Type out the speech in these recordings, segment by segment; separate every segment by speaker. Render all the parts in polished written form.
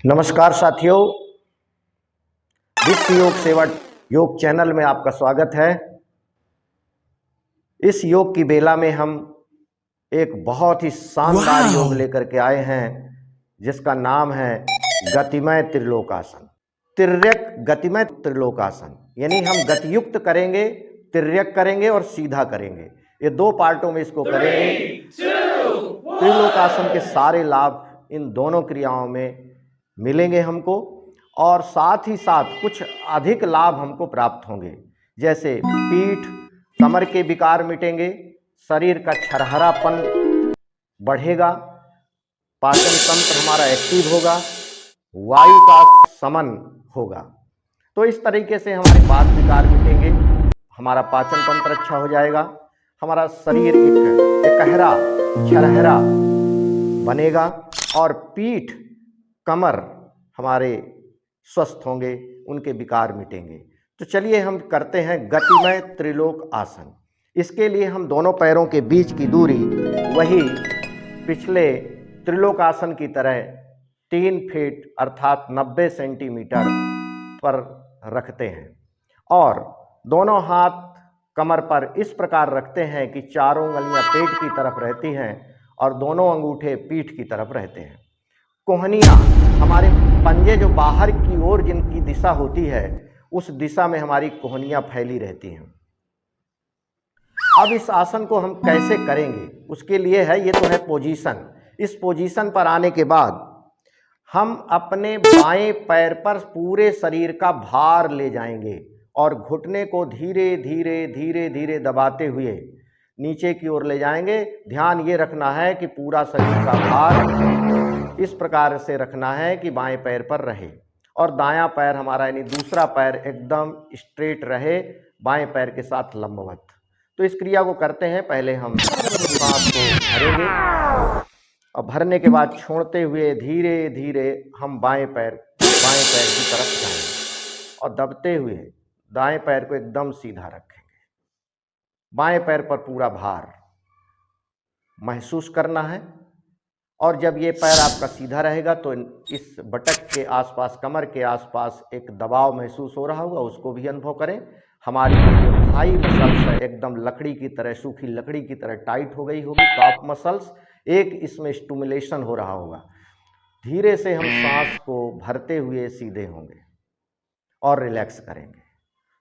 Speaker 1: नमस्कार साथियों, विश्व योग सेवा योग चैनल में आपका स्वागत है। इस योग की बेला में हम एक बहुत ही शानदार योग लेकर के आए हैं जिसका नाम है गतिमय त्रिलोकासन। तिर्यक गतिमय त्रिलोकासन यानी हम गतियुक्त करेंगे, तिर्यक करेंगे और सीधा करेंगे। ये दो पार्टों में इसको करेंगे। त्रिलोकासन के सारे लाभ इन दोनों क्रियाओं में मिलेंगे हमको और साथ ही साथ कुछ अधिक लाभ हमको प्राप्त होंगे, जैसे पीठ कमर के विकार मिटेंगे, शरीर का छरहरापन बढ़ेगा, पाचन तंत्र हमारा एक्टिव होगा, वायु का समन होगा। तो इस तरीके से हमारे वात विकार मिटेंगे, हमारा पाचन तंत्र अच्छा हो जाएगा, हमारा शरीर एकहरा छरहरा बनेगा और पीठ कमर हमारे स्वस्थ होंगे, उनके विकार मिटेंगे। तो चलिए हम करते हैं गतिमय त्रिलोक आसन। इसके लिए हम दोनों पैरों के बीच की दूरी वही पिछले त्रिलोक आसन की तरह 3 फीट अर्थात 90 सेंटीमीटर पर रखते हैं और दोनों हाथ कमर पर इस प्रकार रखते हैं कि चारों उंगलियां पेट की तरफ रहती हैं और दोनों अंगूठे पीठ की तरफ रहते हैं। कोहनियाँ हमारे पंजे जो बाहर की ओर जिनकी दिशा होती है उस दिशा में हमारी कोहनियाँ फैली रहती हैं। अब इस आसन को हम कैसे करेंगे उसके लिए है, ये तो है पोजीशन। इस पोजीशन पर आने के बाद हम अपने बाएं पैर पर पूरे शरीर का भार ले जाएंगे और घुटने को धीरे धीरे धीरे धीरे दबाते हुए नीचे की ओर ले जाएंगे। ध्यान ये रखना है कि पूरा शरीर का भार इस प्रकार से रखना है कि बाएं पैर पर रहे और दायां पैर हमारा यानी दूसरा पैर एकदम स्ट्रेट रहे, बाएं पैर के साथ लंबवत। तो इस क्रिया को करते हैं। पहले हम सांस को भरेंगे और भरने के बाद छोड़ते हुए धीरे धीरे हम बाएं पैर की तरफ जाएंगे और दबते हुए दाएं पैर को एकदम सीधा रखेंगे। बाएं पैर पर पूरा भार महसूस करना है और जब ये पैर आपका सीधा रहेगा तो इस बटक के आसपास, कमर के आसपास एक दबाव महसूस हो रहा होगा, उसको भी अनुभव करें। हमारी जो थाई मसल्स है एकदम लकड़ी की तरह, सूखी लकड़ी की तरह टाइट हो गई होगी। काफ मसल्स एक इसमें स्टिमुलेशन हो रहा होगा। धीरे से हम सांस को भरते हुए सीधे होंगे और रिलैक्स करेंगे।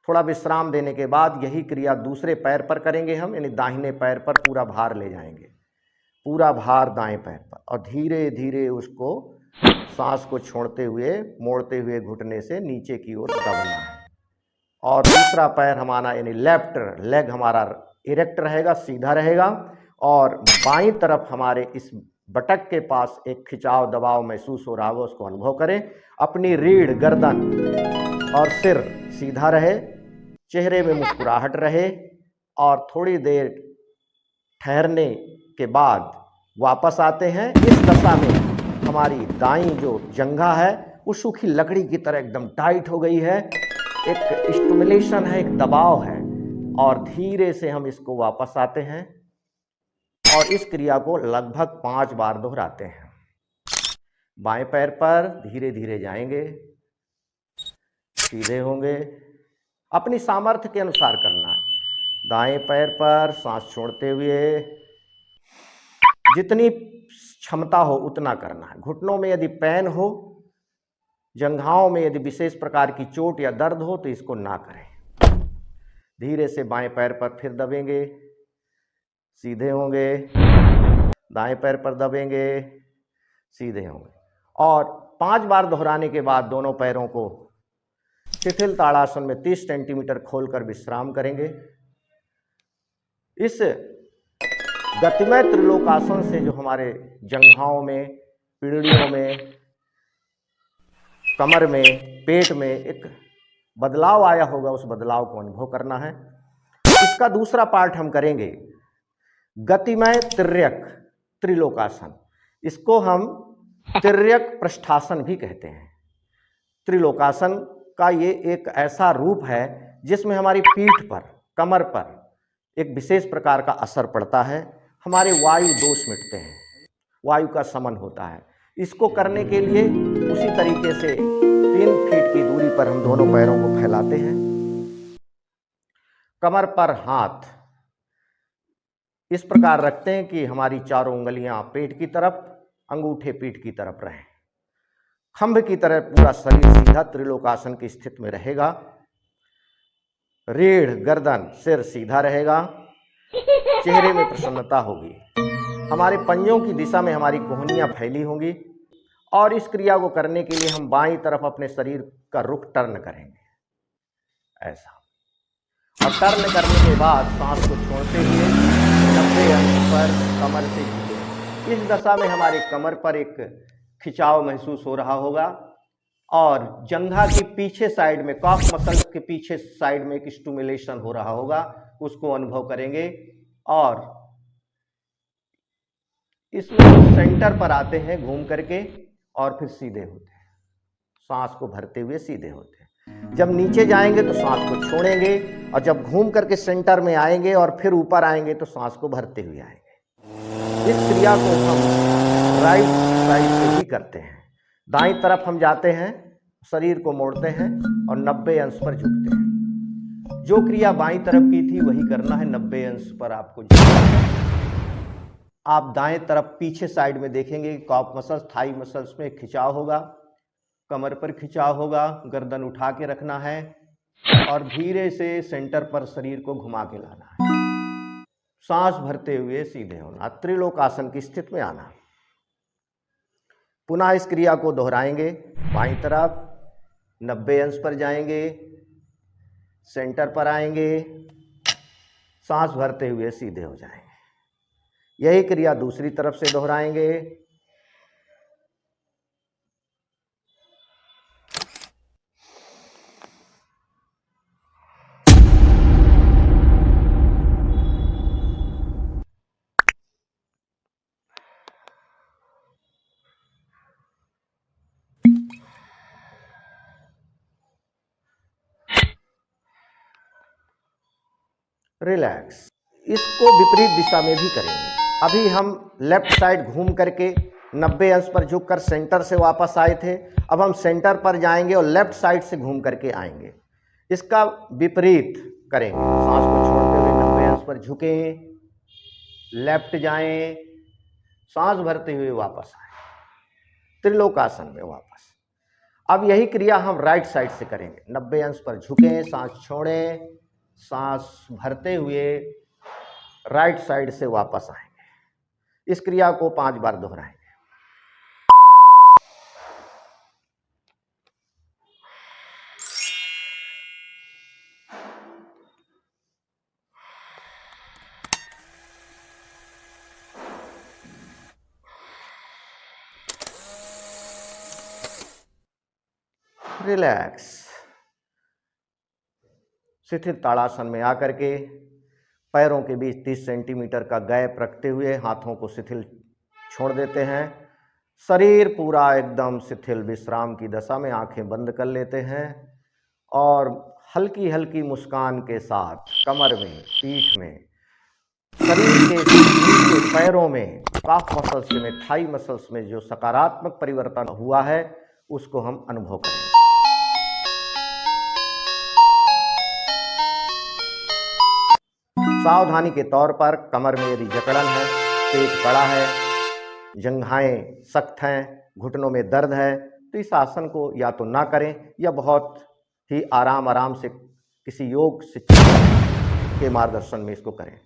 Speaker 1: थोड़ा विश्राम देने के बाद यही क्रिया दूसरे पैर पर करेंगे हम, यानी दाहिने पैर पर पूरा भार ले जाएंगे, पूरा भार दाएं पैर पर और धीरे धीरे उसको सांस को छोड़ते हुए मोड़ते हुए घुटने से नीचे की ओर दबना है। और दूसरा पैर हमारा यानी लेफ्ट लेग हमारा इरेक्ट रहेगा, सीधा रहेगा और बाईं तरफ हमारे इस बटक के पास एक खिंचाव दबाव महसूस हो रहा होगा, उसको अनुभव करें। अपनी रीढ़, गर्दन और सिर सीधा रहे, चेहरे में मुस्कुराहट रहे और थोड़ी देर ठहरने के बाद वापस आते हैं। इस दशा में हमारी दाईं जो जंघा है वो सूखी लकड़ी की तरह एकदम टाइट हो गई है, एक स्टिमुलेशन है, एक दबाव है और धीरे से हम इसको वापस आते हैं और इस क्रिया को लगभग 5 बार दोहराते हैं। बाएं पैर पर धीरे धीरे जाएंगे, सीधे होंगे, अपनी सामर्थ्य के अनुसार करना है। दाएं पैर पर सांस छोड़ते हुए जितनी क्षमता हो उतना करना है। घुटनों में यदि पेन हो, जंघाओं में यदि विशेष प्रकार की चोट या दर्द हो तो इसको ना करें। धीरे से बाएं पैर पर फिर दबेंगे, सीधे होंगे, दाएं पैर पर दबेंगे, सीधे होंगे और 5 बार दोहराने के बाद दोनों पैरों को शिथिल ताड़ासन में 30 सेंटीमीटर खोलकर विश्राम करेंगे। इस गतिमय त्रिलोकासन से जो हमारे जंघाओं में, पीढ़ियों में, कमर में, पेट में एक बदलाव आया होगा, उस बदलाव को अनुभव करना है। इसका दूसरा पार्ट हम करेंगे गतिमय तिर्यक त्रिलोकासन। इसको हम तिर्यक पृष्ठासन भी कहते हैं। त्रिलोकासन का ये एक ऐसा रूप है जिसमें हमारी पीठ पर, कमर पर एक विशेष प्रकार का असर पड़ता है। हमारे वायु दोष मिटते हैं, वायु का समन होता है। इसको करने के लिए उसी तरीके से 3 फीट की दूरी पर हम दोनों पैरों को फैलाते हैं। कमर पर हाथ इस प्रकार रखते हैं कि हमारी चारों उंगलियां पेट की तरफ, अंगूठे पीठ की तरफ रहें। खंभ की तरह पूरा शरीर सीधा त्रिलोकासन की स्थिति में रहेगा। रीढ़, गर्दन, सिर सीधा रहेगा। चेहरे में प्रसन्नता होगी। हमारे पंजों की दिशा में हमारी कोहनियां फैली होंगी। और इस क्रिया को करने के लिए हम बाईं तरफ अपने शरीर का रुख टर्न करेंगे, ऐसा। और टर्न करने के बाद सांस को छोड़ते हुए 90 अंश पर कमर से झुके। इस दशा में हमारे कमर पर एक खिंचाव महसूस हो रहा होगा और जंघा की पीछे साइड में, कॉफ मसल के पीछे साइड में एक स्टिमुलेशन हो रहा होगा, उसको अनुभव करेंगे। और इसमें सेंटर पर आते हैं घूम करके और फिर सीधे होते हैं, सांस को भरते हुए सीधे होते हैं। जब नीचे जाएंगे तो सांस को छोड़ेंगे और जब घूम करके सेंटर में आएंगे और फिर ऊपर आएंगे तो सांस को भरते हुए आएंगे। इस क्रिया को हम राइट साइड से ही करते हैं। दाईं तरफ हम जाते हैं, शरीर को मोड़ते हैं और 90 अंश पर झुकते हैं। जो क्रिया बाईं तरफ की थी वही करना है, 90 अंश पर आपको झुकना है। आप दाएं तरफ पीछे साइड में देखेंगे कॉफ मसल्स, थाई मसल्स में खिंचाव होगा, कमर पर खिंचाव होगा। गर्दन उठा के रखना है और धीरे से सेंटर पर शरीर को घुमा के लाना है। सांस भरते हुए सीधे होना, त्रिलोकासन की स्थिति में आना। पुनः इस क्रिया को दोहराएंगे। बाईं तरफ 90 अंश पर जाएंगे, सेंटर पर आएंगे, सांस भरते हुए सीधे हो जाएंगे। यही क्रिया दूसरी तरफ से दोहराएंगे। रिलैक्स। इसको विपरीत दिशा में भी करेंगे। अभी हम लेफ्ट साइड घूम करके 90 अंश पर झुककर सेंटर से वापस आए थे। अब हम सेंटर पर जाएंगे और लेफ्ट साइड से घूम करके आएंगे। इसका विपरीत करेंगे। सांस को छोड़ते हुए 90 अंश पर झुकें, लेफ्ट जाएं, सांस भरते हुए वापस आए, त्रिलोकासन में वापस। अब यही क्रिया हम राइट साइड से करेंगे। 90 अंश पर झुकें, सांस छोड़ें, सांस भरते हुए राइट साइड से वापस आएंगे। इस क्रिया को 5 बार दोहराएंगे। रिलैक्स। शिथिल ताड़ासन में आकर के पैरों के बीच 30 सेंटीमीटर का गैप रखते हुए हाथों को शिथिल छोड़ देते हैं। शरीर पूरा एकदम शिथिल विश्राम की दशा में आंखें बंद कर लेते हैं और हल्की हल्की मुस्कान के साथ कमर में, पीठ में, शरीर के नीचे पैरों में, काफ मसल्स में, थाई मसल्स में जो सकारात्मक परिवर्तन हुआ है उसको हम अनुभव करेंगे। सावधानी के तौर पर कमर में यदि जकड़न है, पेट कड़ा है, जंघाएं सख्त हैं, घुटनों में दर्द है, तो इस आसन को या तो ना करें या बहुत ही आराम से किसी योग शिक्षक के मार्गदर्शन में इसको करें।